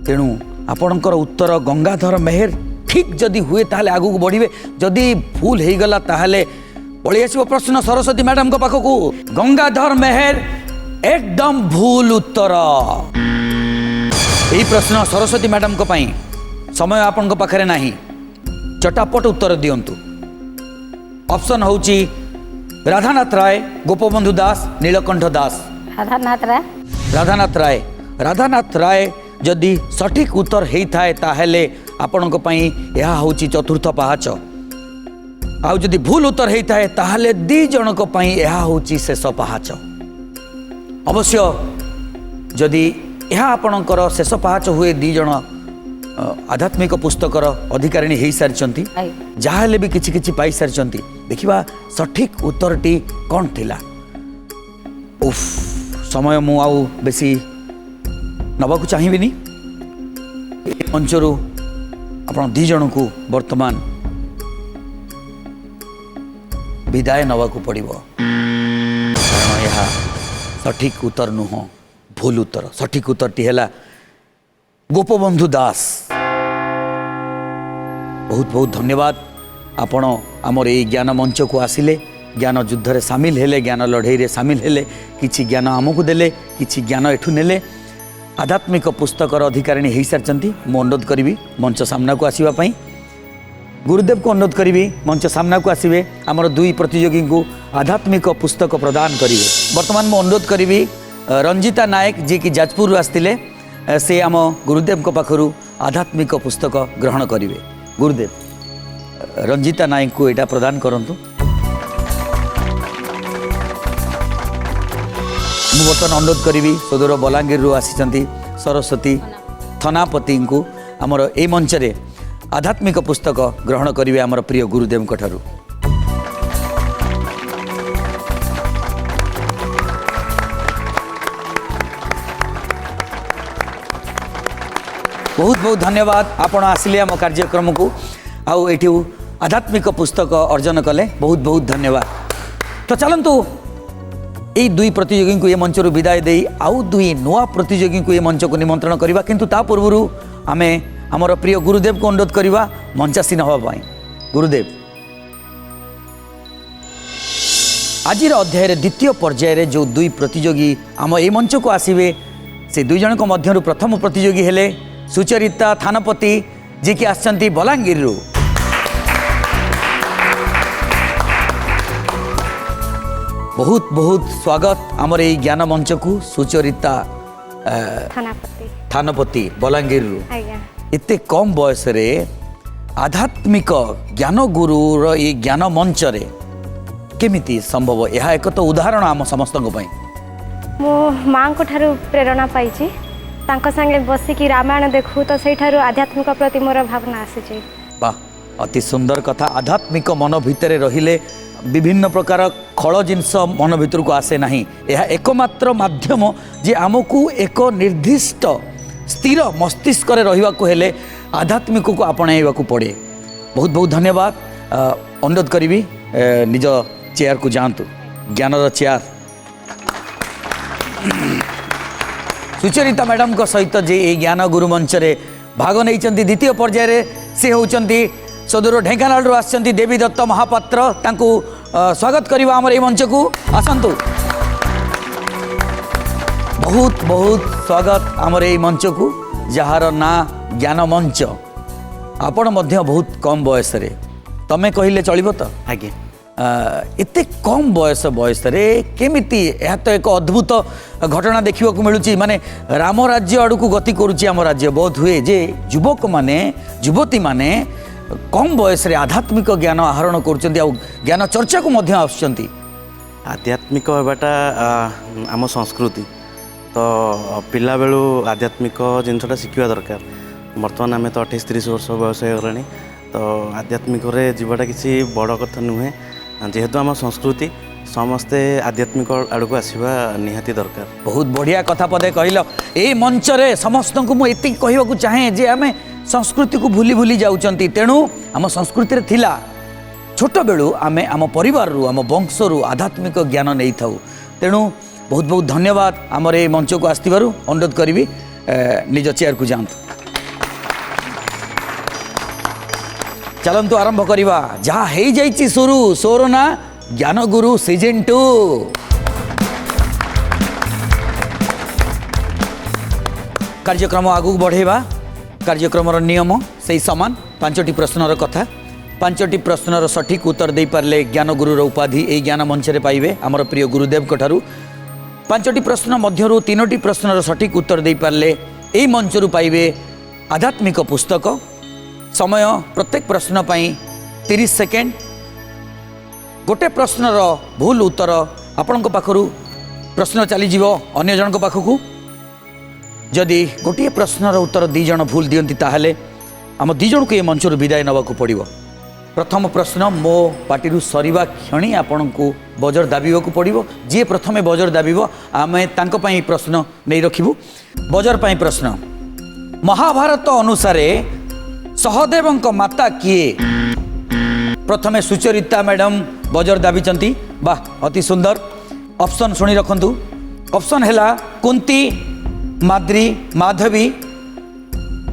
तेणु आपणकर उत्तर गंगाधर मेहेर ठीक जदि हुए ताहले आगु को बढ़िबे, जदि भूल हो गला ताहले पळि आसीबो प्रश्न सरस्वती मैडम को पाखकू। गंगाधर मेहेर एकदम भूल उत्तर। यही प्रश्न सरस्वती मैडम को पाई। समय आपण पाखरे नाही, चटापट उत्तर दियंतु। ऑप्शन होची राधानाथ राय, गोपबंधु दास, नीलकंठ दास। राधानाथ राय। राधानाथ राय। राधानाथ राय जदि सठिक उत्तर होता है ताहले आपण यह होची चतुर्थ पाहाच। आउ जदि भूल उत्तर होता है ताहले दी जनक पई यह होची शेष पाहाच। अवश्य जदि यह आपणकर शेष पाहाच हुए दी जन आध्यात्मिक पुस्तकर अधिकारिणी हो सारी जहाँ भी किछि किछि पाई सारी। देखिबा सठिक उत्तरटी कौन थिला। उफ समय मु आउ बेसी नबाकू चाहिबिनी। मंचरू आपण दी जन को वर्तमान विदाय नवाकू पड़िबो, कारण यह सठिक उत्तर नुह, भूल उत्तर। सठिक उत्तरटी है गोपबंधु दास। बहुत बहुत धन्यवाद। आपण आमर ये ज्ञान मंच को आसिले, ज्ञान युद्ध रे सामिल हेले, ज्ञान लड़ई रे सामिल हेले, किछि ज्ञान आमको देले, किछि ज्ञान एठू नेले। आध्यात्मिक पुस्तकर अधिकारिणी हो सारी। मु अनुरोध करी मंच सामना को आसवा पाई। गुरुदेव को अनुरोध करी मंच सामना को आसवे। आमर 2 प्रतियोगी को आध्यात्मिक पुस्तक प्रदान करेंगे। वर्तमान मु अनुरोध करी रंजिता नायक जी की जाजपुर आसते, से आम गुरुदेव को पाखरु आध्यात्मिक पुस्तक ग्रहण करेंगे। गुरुदेव रंजिता नायक को यहाँ प्रदान करंतु। मु बर्तमान अनुरोध करी सदर बलांगीर आसी सरस्वती थनापति को आमर ए मंच रे आध्यात्मिक पुस्तक ग्रहण करेंगे आमर प्रिय गुरुदेव ठारू। बहुत बहुत धन्यवाद। आपण आसिले आम कार्यक्रम को आउ एठी आध्यात्मिक पुस्तक अर्जन कले। बहुत बहुत धन्यवाद। तो चलंतु यही 2 प्रतियोगी को ये मंच विदाय दे आउ 2 नुआ प्रतियोगी को ये मंच को निमंत्रण करवा। किंतु ता पूर्व आमे आमर प्रिय गुरुदेव को अनुरोध करवा मंचासीन हवा पाई। गुरुदेव आज अध्याय द्वितीय पर्यायर जो 2 प्रतियोगी आम ए मंच को आसवे, से 2 जन मध्य प्रथम प्रतियोगी हेले सुचरिता थानपति जी की आसचंती बलांगीर। बहुत बहुत स्वागत आमर ये ज्ञान मंच को सुचरिता थानपति बलांगीर। इतने कम बयस रे आध्यात्मिक ज्ञान गुरुर ये ज्ञान मंच रे केमिति संभव? यह एक तो उदाहरण आम समस्त मो माँ को ठारू प्रेरणा पाई। तांको संगे बसिकी रामायण देखू तो से आध्यात्मिक प्रति मोर भावना आसी। वाह अति सुंदर कथा। आध्यात्मिक मन भितर रहिले विभिन्न प्रकार खल जिनस मन भितर को आसे नहीं। यह एकमात्र माध्यम जे आमको एक निर्दिष्ट स्थिर मस्तिष्क रहा हेले आध्यात्मिक को आपणाइबा को पड़े। बहुत बहुत धन्यवाद। अनुरोध करी निज चेयर को जातु, ज्ञानर चेयर। सुचरिता मैडम को सहित जे ए ज्ञान गुरु मंच रे भाग नहीं द्वितीय पर्यायर से होती सदूर ढेंकानाल आसचंती देवी दत्त महापात्र। तांको स्वागत करवा आमर ए मंच को आसंतु। बहुत बहुत स्वागत आमर ए मंच को जार ना ज्ञान मंच। आपण मध्य बहुत कम बयस रे तमे कहले चलिबो तो आगे एते कम बयस रे केमिति यह तो एक अद्भुत घटना देखा मिलूँ। माने राम राज्य आड़ को गति करुच्ची आम राज्य। बहुत हुए जे युवक माने युवती माने कम बयस रे आध्यात्मिक ज्ञान आहरण करुँच ज्ञान चर्चा को मध्य आसुचंती। आध्यात्मिक होबाटा आम संस्कृति तो पिला बेलू आध्यात्मिक जिनसटा शिखा दरकार। बर्तमान आम तो 28-30 वर्ष बयस हो गलानी। तो आध्यात्मिक जीवाटा किसी बड़ कथा नुहे। जेहेतु आम संस्कृति समस्ते आध्यात्मिक आड़ को आसवा निहाती दरकार। बहुत बढ़िया कथा पदे कहल। ए मंच रे समस्त को मुझे कहवाक चाहे जे आम संस्कृति को भूली भूली जाउचंती तेणु आम संस्कृति रे थिला छोट बेलू आमे आम परिवार रु आम वंश रु आध्यात्मिक ज्ञान नहीं थाउ तेणु बहुत बहुत धन्यवाद आमर ए मंच को आसथिबारु अनुरोध करी निज चेयर को जातु चलतु आरंभ करवा जहाँ हो जाइए शुरू सोर ना ज्ञान गुरु सीजन 2 कार्यक्रम आगू बढ़ेवा कार्यक्रम नियम से सामान 5टी प्रश्नर कथा 5टी प्रश्नर सठिक उत्तर दे पारे ज्ञान गुरुर उपाधि ए ज्ञान मंच रे पाइबे आमर प्रिय गुरुदेव ठारू 5टी प्रश्न मध्यरु 3टी प्रश्नर सठिक उत्तर दे पारे ए मंच रु पाइबे आध्यात्मिक पुस्तक समय प्रत्येक प्रश्न पाई 30 सेकेंड गोटे प्रश्नर भूल उत्तर आपण पाखु प्रश्न चली जीवो अन्य जन पाखक जदि गोटे प्रश्नर उत्तर 2 जन भूल दियंती ताहले आम 2 जन को ये मंच विदाय नवाक पड़ो प्रथम प्रश्न मो पार्टी सरीवा क्षणी आपण को बजर दाबिबा पड़ो जी प्रथमे बजर दाबिब आम तांको प्रश्न नहीं रखिबू बजर पाई प्रश्न महाभारत अनुसार सहदेव माता किए प्रथमे सुचरिता मैडम बजर दाबी वाह अति सुंदर ऑप्शन शुणी रखु ऑप्शन है कुंती माद्री माधवी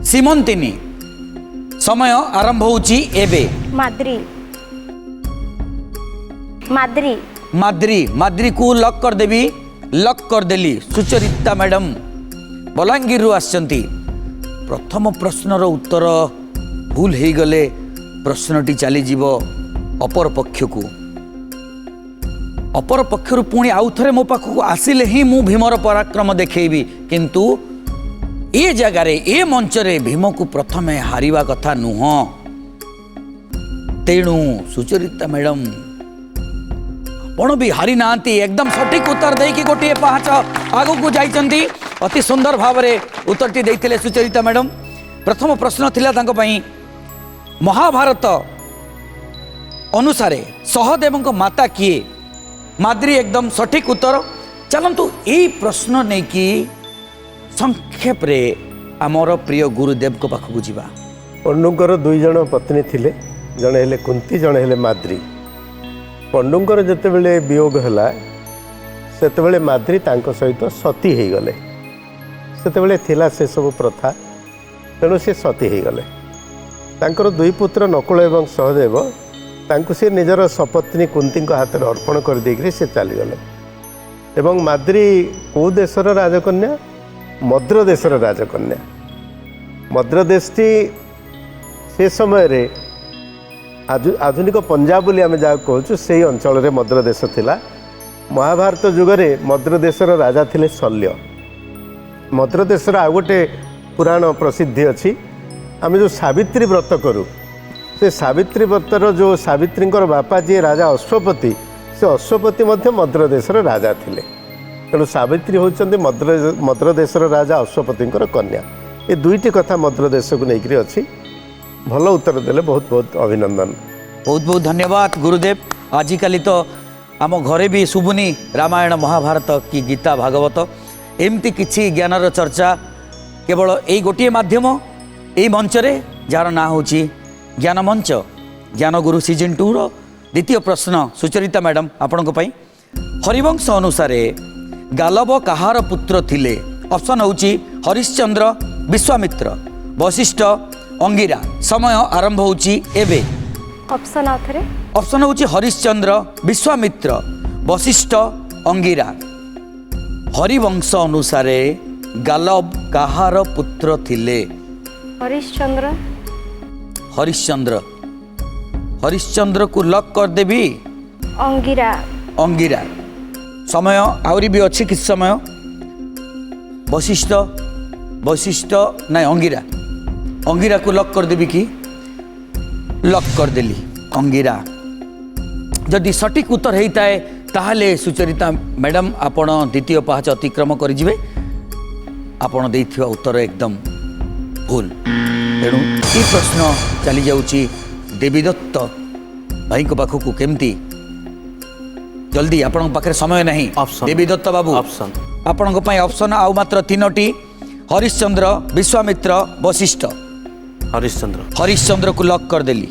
सीमंतिनी समय आरंभ होची एबे माद्री माद्री माद्री माद्री को लक कर देवी लक कर देली सुचरिता मैडम बलांगीर आसचंती प्रथम प्रश्नर उत्तर भूल हो गले प्रश्नटी चली जीव अपर पक्ष को अपर पक्षर पुणी आउ थे मो पाखक आसिले ही मु भीमर पराक्रम देखैबी किंतु ए जगार ए मंचरे भीम को प्रथमे हारिबा कथा नुह तेणु सुचरिता मैडम आपण भी हारी नांती एकदम सठिक उत्तर देकी गोटे पाँच आगु को जाइचंती अति सुंदर भाव में उत्तरटी देइथिले सुचरिता मैडम प्रथम प्रश्न थिला तांको पई महाभारत अनुसारे सहदेव माता किए माद्री एकदम सठिक उत्तर चलतु यही प्रश्न नहीं कि संक्षेप रे आमर प्रिय गुरुदेव को पाखक जीवा पंडुंकर 2 जन पत्नी थिले जड़े हेले कुंती जड़े हेले माद्री पंडुंकर जितेबले वियोग है सेतेबले माद्री तांको सहित सती हो गले सेतेबले थिला से सब प्रथा तेणु से सती हो गले तांकर 2 पुत्र नकुल एवं सहदेव तांको से निजर सपत्नी कुंती हाथ में अर्पण कर देकरी से चलीगले एवं माद्री कौ देशर राजकन्या मद्र देशर राजकन्या मद्र देशटी से समय रे आधुनिक पंजाब बोली आम जहाँ कहूँ से अंचल मद्र देश थिला महाभारत जुगरे मद्र देशर राजा थिले शल्य मद्र देशर आ गोटे पुराण प्रसिद्धि अच्छी आम जो सावित्री व्रत करूँ से सावित्री व्रतर जो सावित्री बापा जी राजा अश्वपति से अश्वपति मद्र देशर राजा थिले तेणु सावित्री होती मद्र देशर राजा अश्वपति कन्या ये 2टी कथा मद्र देश को लेकर अच्छी भल उत्तर देले बहुत बहुत अभिनंदन बहुत बहुत धन्यवाद गुरुदेव आजिकल तो आम घरे भी शुभुनी रामायण महाभारत कि गीता भागवत एमती किछि ज्ञानर चर्चा केवल यही गोटे मध्यम यही मंचरे जार ना होची ज्ञान मंच ज्ञान गुरु सीजन 2 रो द्वितीय प्रश्न सुचरिता मैडम आपण हरिवंश अनुसार गालव कहार पुत्र थिले ऑप्शन होची हरिश्चंद्र विश्वामित्र वशिष्ठ अंगिरा समय आरंभ होची एबे ऑप्शन आथरे ऑप्शन होची हरिश्चंद्र विश्वामित्र वशिष्ठ अंगिरा हरिवंश अनुसार गालव कहार पुत्र थिले हरिश्चंद्र हरिश्चंद्र हरिश्चंद्र को लक कर देवी अंगिरा अंगिरा समय आउरी भी अच्छी किस समय वशिष्ठ वशिष्ठ नहीं अंगिरा अंगिरा को लक कर देवी कि लक कर देली अंगिरा जदि सठिक उत्तर होता है ताहले सुचरिता मैडम आपण द्वितीय पाहाच अतिक्रम करिजिबे आपण देइथिबा उत्तर एकदम भूल तेणु ये प्रश्न चली जाऊँगी देवीदत्त भाई को पाखक केमती जल्दी आपण पाखे समय नहीं Option. देवीदत्त बाबू Option. आपण ऑप्शन आउ मात्र 3टी हरिश्चंद्र विश्वामित्र वशिष्ठ हरिश्चंद्र हरिश्चंद्र को लॉक कर देली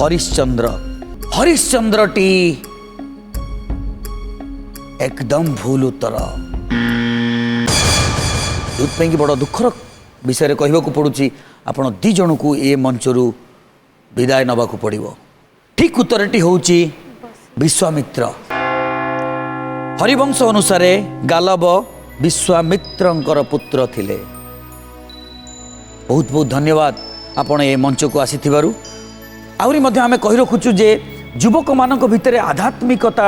हरिश्चंद्र हरिश्चंद्र टी एकदम भूल उत्तर जोपाई कि बड़ दुखर विषय कहवाक पड़ुची आपण दी जन को ए मंचरू विदाय नवाक पड़ो ठीक उत्तरटी होची विश्वामित्र हरिवंश अनुसार गालव विश्वामित्रंकर पुत्र थिले बहुत बहुत धन्यवाद आपण ए मंच को आसीथिबारु आउरी मध्य आमे कहि रखुचु जे युवक मानक भितरे आध्यात्मिकता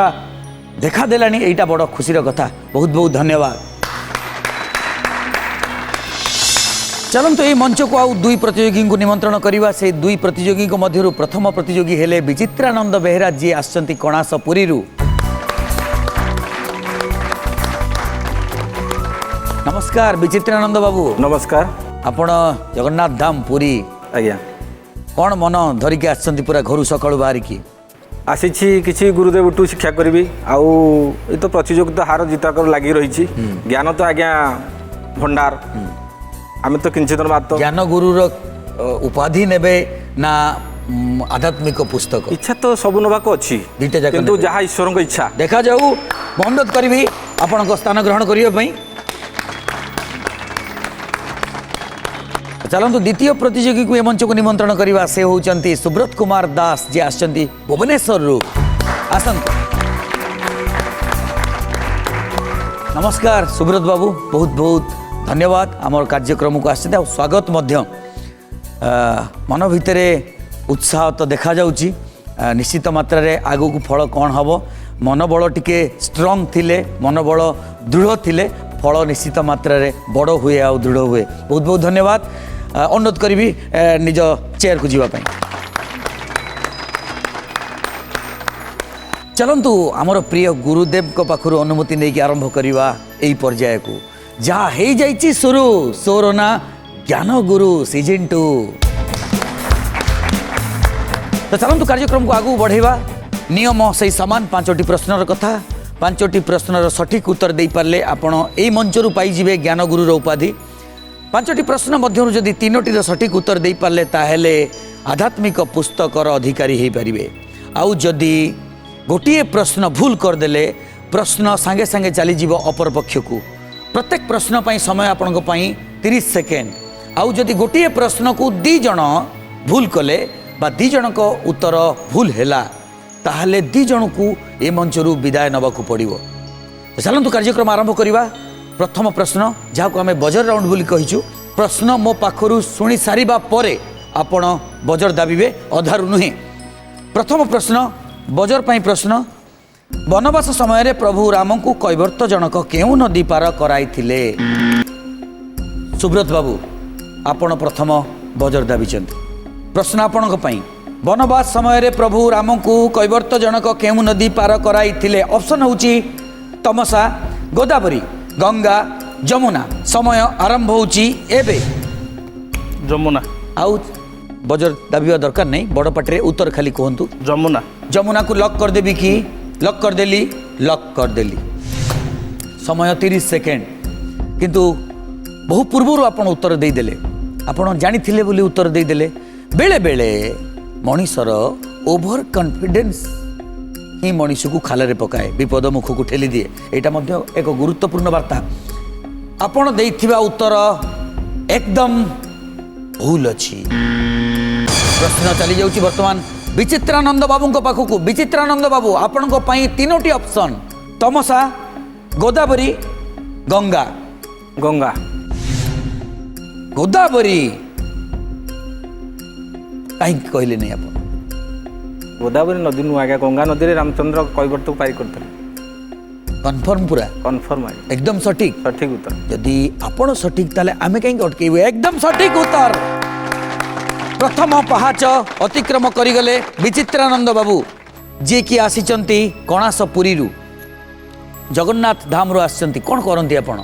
देखा देलानी एटा बड़ खुशीर कथा बहुत बहुत धन्यवाद चलନ୍ତୁ এই मंच को आउ दुई प्रतियोगी को निमंत्रण करवा से दुई प्रतियोगी मध्य प्रथम प्रतियोगी हेले विचित्रानंद बेहेरा जी आसचंती कणास पुरी नमस्कार विचित्रानंद बाबू नमस्कार आपण जगन्नाथ धाम पुरी आज्ञा कौन मन धरिकी आसचंती पूरा घर सकाळु बाहरिकी आसी किसी गुरुदेवठू शिक्षा करी आउ ये तो प्रतियोगिता हार जिताकर लगी रही ज्ञान तो आज्ञा भंडार आम तो किंचित मात्र ज्ञान गुरुर उपाधि नेबे ना आध्यात्मिक पुस्तक इच्छा तो सब नवाक अच्छी दुईटा जाक किंतु जहाँ ईश्वर की इच्छा देखा जाऊ अनुरोध करी आपण स्थान ग्रहण करने चलतु द्वितीय प्रतियोगी को ए मंच को निमंत्रण करवा से होचंती सुब्रत कुमार दास जी आसचंती भुवनेश्वर रु आसंतु नमस्कार सुब्रत बाबू बहुत बहुत धन्यवाद आमर कार्यक्रम को आसते स्वागत मध्य मन भितर उत्साह तो देखा जाउची निश्चित मात्रा रे आगु को फल कौन हम मनोबल टिके स्ट्रंग थिले मनोबल दृढ़ थिले फल निश्चित मात्रा रे बड़ हुए आ दृढ़ हुए बहुत बहुत धन्यवाद अनुरोध करी निज चेयर को जीवाई चलतु आमर प्रिय गुरुदेव को पाखर अनुमति नहीं आरंभ करवा यही पर्याय को जहाँ हो जाइए शुरू सोरना ज्ञान गुरु सीजन 2 तो चलतु कार्यक्रम को आगू बढ़ेवा नियम से सामान 5टी प्रश्नर कथा 5टी प्रश्नर सठिक उत्तर दे पारे आपण यही मंचरू पाइबे ज्ञान गुरुर उपाधि 5टी प्रश्न मध्य जदि 3टीर सठिक उत्तर दे पारे ताहेले आध्यात्मिक पुस्तकर अधिकारी हो पारे आउ जदि गोटे प्रश्न भूल करदेले प्रश्न सांगे सांगे चलीज अपर पक्ष को प्रत्येक प्रश्न पर समय आपण 30 सेकेंड आउ जदि गोटे प्रश्न को 2 जन भूल कले बा 2 जन को उत्तर भूल हैला ताहले 2 जन को ए मंचरू विदाय नवाक पड़ो चलतु कार्यक्रम आरंभ करवा प्रथम प्रश्न जहाँ को आम बजर राउंड बोली कहीचु प्रश्न मो पाखरु शुणी सारिबा परे आपण बजर दाबिबे अधारु नुहे प्रथम प्रश्न बजर पाई प्रश्न वनवास समय रे प्रभु राम को कैवर्त जनक केउ नदी पार कराइथिले सुब्रत बाबू आपण प्रथम बजर दाबिचंती प्रश्न आपण पाई वनवास समय रे प्रभु राम को कैवर्त जनक केउ नदी पार कराइथिले ऑप्शन होची तमसा गोदावरी गंगा जमुना समय आरंभ होची एबे जमुना आउ बजर दाबिवा दरकार नहीं बड़ पाटे उत्तर खाली कहतु जमुना जमुना को लॉक कर देवी कि लॉक कर देली समय 30 सेकेंड किंतु बहु पूर्व आप उत्तर देदेले आपण जानी बोली उत्तर देदेले बेले बेले मनीषर ओभर कॉन्फिडेंस ही मनीष को खाल पकाए विपद मुख को ठेली दिए यहाँ एक गुरुत्वपूर्ण वार्ता आपण देइथिबा उत्तर एकदम भूल अच्छी प्रश्न चली जाउची वर्तमान विचित्रानंद बाबू पाखक विचित्रानंद बाबू आपण 3टी ऑप्शन तमसा गोदावरी गंगा गंगा गोदावरी कहीं कहले नहीं आप गोदावरी नदी नु आज्ञा गंगा नदी रे रामचंद्र कैवर्त पारी करते कन्फर्म पूरा कन्फर्म एकदम सटीक सठिक उत्तर यदि आपण सटीक ताले आमे कहीं अटकेबे एकदम सटीक उत्तर प्रथम पहाच अतिक्रम करिगले विचित्रानंद बाबू जे कि आसीचंती कणास पुरी जगन्नाथ धाम रु आसीचंती कोन करंती आपण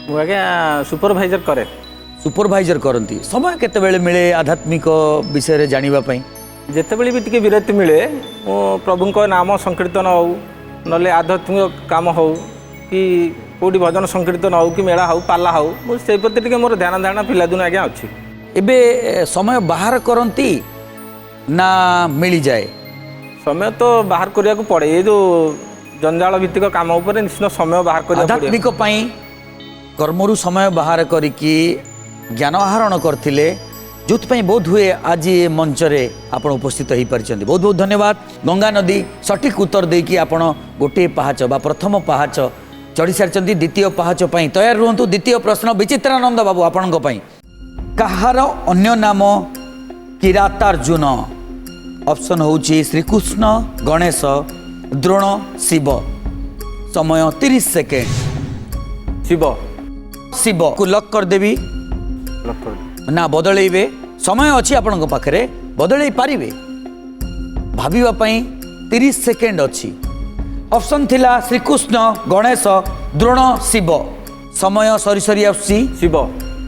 मु आज्ञा सुपरवाइजर करे सुपरवाइजर करंती समय केते बेले मिले आध्यात्मिक विषय रे जानिबा पई जितेबले भी टिके विरति मिले मो प्रभु नाम संकीर्तन हो नले आध्यात्मिक काम हो कि कौटी भजन संकीर्तन हो कि मेला हो पाला हो मुझे प्रति टिके मोर ध्यान धारणा पिला दिन आज्ञा अच्छी एबे समय बाहर करती ना मिल जाए? समय तो बाहर करिया को पड़े ये जो जंजाल भित्तिक काम उपर निश्चित समय बाहर करिया पड़े आध्यात्मिक पई कर्मरु समय बाहर करिकी ज्ञान आहरण करथिले जोथपाई बोध हुए आज ये मंच रे आपण उपस्थित हो पारिछन्ती। बहुत बहुत धन्यवाद। गंगा नदी सठिक उत्तर देकी आपण गोटे पहाच बा प्रथम पहाच चढ़ी सारी द्वितीय पहाच पई तैयार रुहतु। द्वितीय प्रश्न विचित्रानंद बाबू आपण पई कहार अन्य नाम किरातार्जुन? ऑप्शन होची श्रीकृष्ण, गणेश, द्रोण, शिव। समय 30 सेकेंड। शिव शिव को लक कर देवी ना बदलैबे? समय अच्छी आपण पाखे बदल पारे भाविबा पई 30 सेकेंड अच्छी। ऑप्शन थिला श्रीकृष्ण, गणेश, द्रोण, शिव। समय सरी सरी आसी। शिव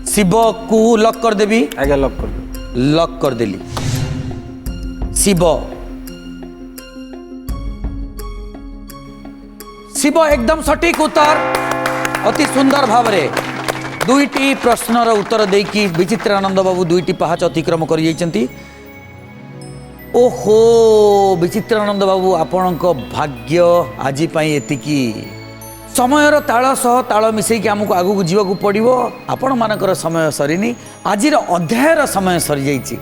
शिव को लक कर देवी? आगे लक कर लक कर देली। शिव शिव एकदम सटीक उत्तर। अति सुंदर भाव रे दुईटी प्रश्नर उत्तर देकी विचित्रानंद बाबू दुईटी पहाच अतिक्रम कर जाइछन्ती। ओहो विचित्रानंद बाबू आपणक भाग्य आज पाई एतिकी। समयर ताल सह ताल मिसेकी आमको आगू जीवाकू पड़िबो। आपण मानकर समय सरीनी, आजिर अध्यायर समय सरी जाइछि।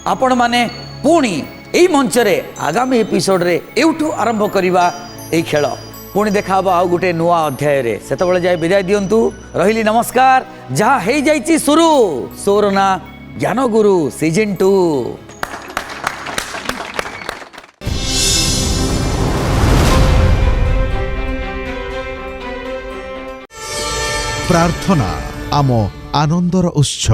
आपण माने पुणी एई मंच रे आगामी एपिसोड रे एउठू आरंभ करिबा एई खेल। पुणी देखाबा आउ गुटे नुआ अध्याय रे। सेतबेले जाय विदाय दियंतु। रहिली नमस्कार। जहा हेई जाइछि शुरू सोरना ज्ञान गुरु सीजन 2। प्रार्थना आम आनंदर उत्स।